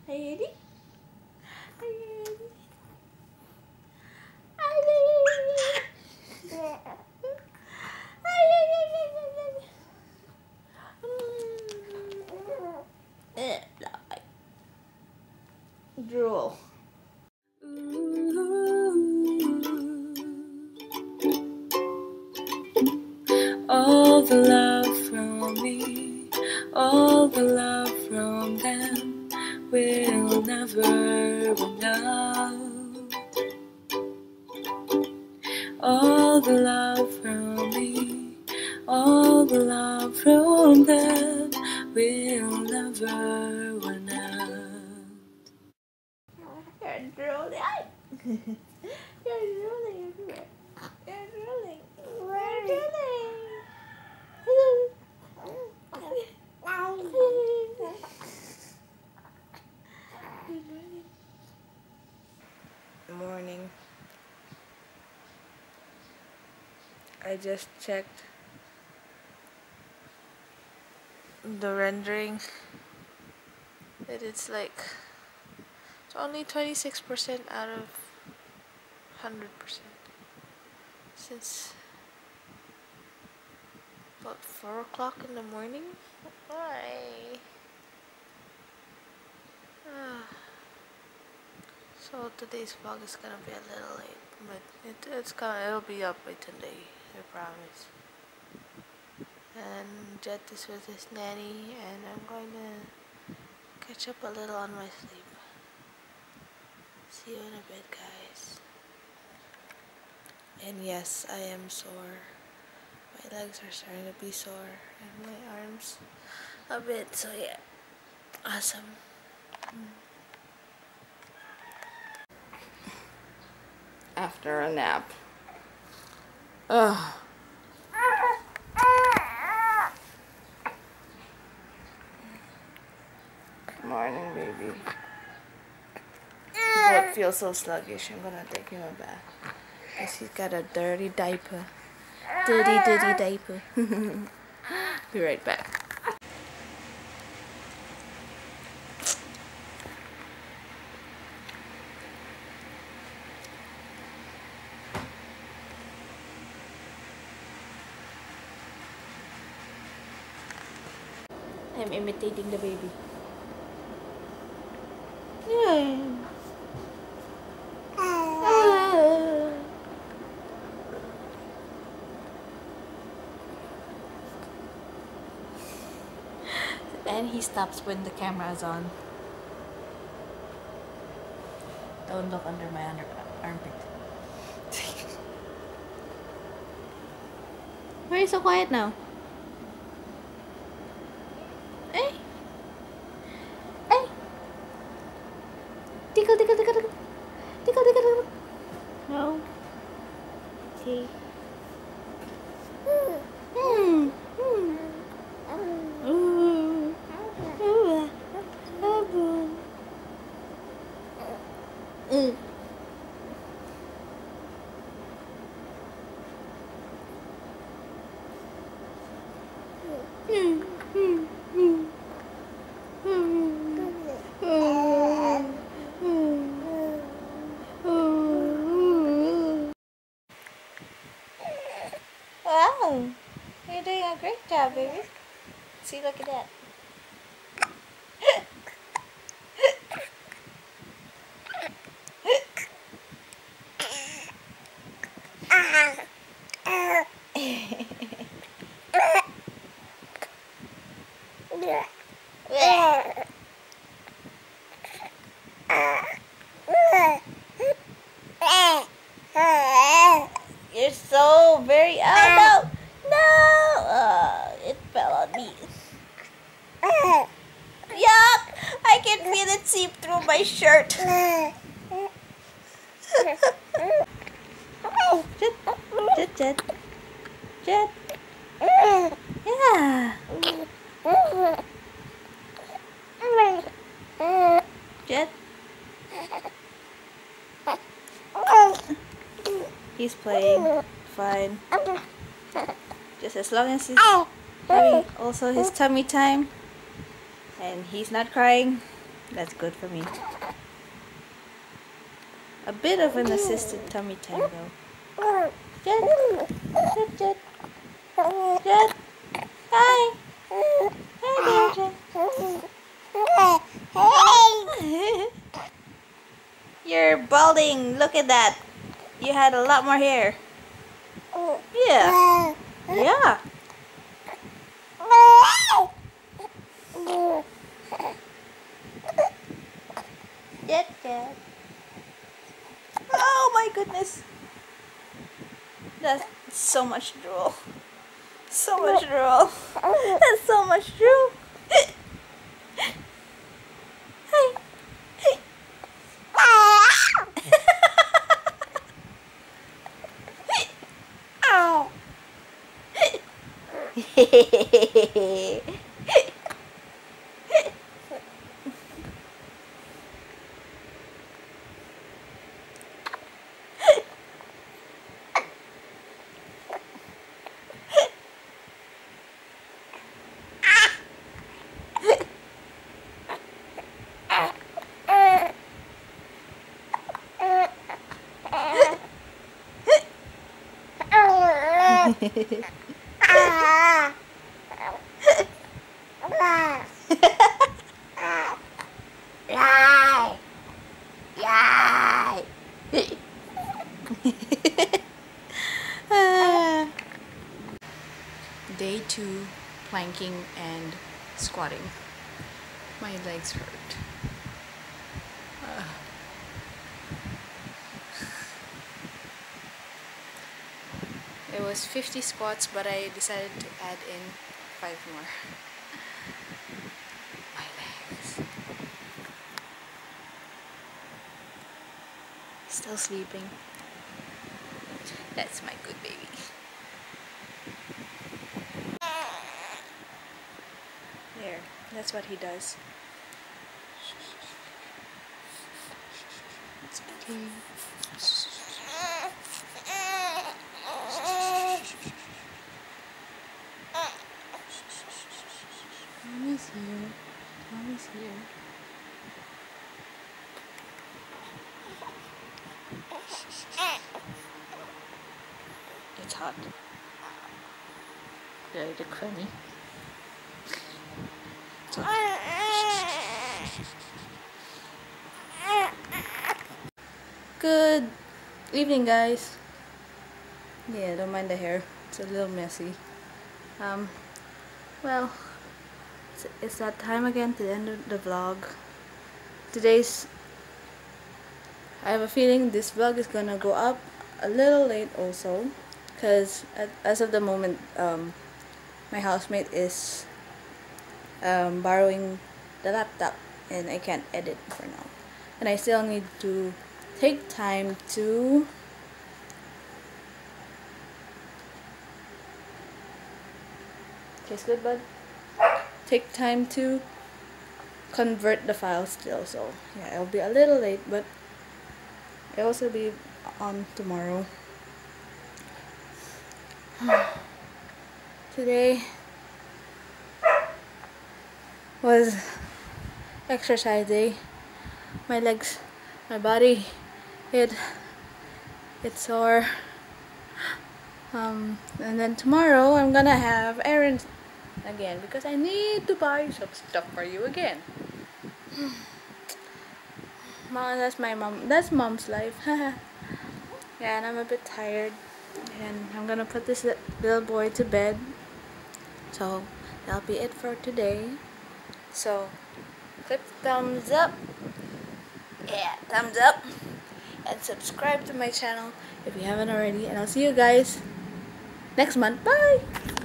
Are you ready? Are you ready? Drool. All the love from me, all the love from them will never run out. All the love from me, all the love from them will never run out. You're drooling. You're drooling everywhere. You're drooling. You're drooling. Morning. I just checked the rendering that it's only 26% out of 100% since about 4 o'clock in the morning. Why? So today's vlog is gonna be a little late, but it'll be up by today, I promise. And Jet is with his nanny, and I'm going to catch up a little on my sleep. See you in a bit, guys. And yes, I am sore. My legs are starting to be sore, and my arms a bit, so yeah. Awesome. After a nap. Ugh. Good morning, baby. Both feels so sluggish. I'm gonna take him a bath. Because he's got a dirty diaper. Dirty diaper. Be right back. I'm imitating the baby. Yeah. And he stops when the camera is on. Don't look under my armpit. Why are you so quiet now? Hey! Hey! Tickle, tickle, tickle, tickle. Tickle, tickle, tickle. No. Okay. Wow, you're doing a great job, baby. See, look at that. You're so very no, it fell on me. Yuck! I can feel it seep through my shirt. Jet. Yeah. Jet. He's playing fine. Just as long as he's having also his tummy time and he's not crying, That's good for me. A bit of an assisted tummy time though. Jet, Jet, Jet, Jet. Hi. Hi there, Jet. You're balding. Look at that. You had a lot more hair. Yeah. Yeah. Jet, Jet. Oh my goodness. That's so much drool. So much drool. That's so much drool. Hi. Ow. Day 2 planking and squatting. My legs hurt. It was 50 squats, but I decided to add in 5 more. My legs. Still sleeping. That's my good baby. There, that's what he does. It's okay. Mommy's here. Mommy's here. It's hot. Did I look funny? It's hot. Good evening, guys. Yeah, don't mind the hair. It's a little messy. Well, it's that time again to end the vlog. I have a feeling this vlog is gonna go up a little late also, because as of the moment, my housemate is borrowing the laptop and I can't edit for now. And I still need to take time to taste good, bud? Take time to convert the file still, so yeah, it'll be a little late, but it'll also be on tomorrow. Today was exercise day. My legs, my body, it's sore. And then tomorrow I'm gonna have errands again because I need to buy some stuff for you again. Mom, that's mom's life. Yeah, and I'm a bit tired, and I'm gonna put this little boy to bed. So that'll be it for today. So click thumbs up. Yeah, thumbs up, and subscribe to my channel if you haven't already, and I'll see you guys next month. Bye!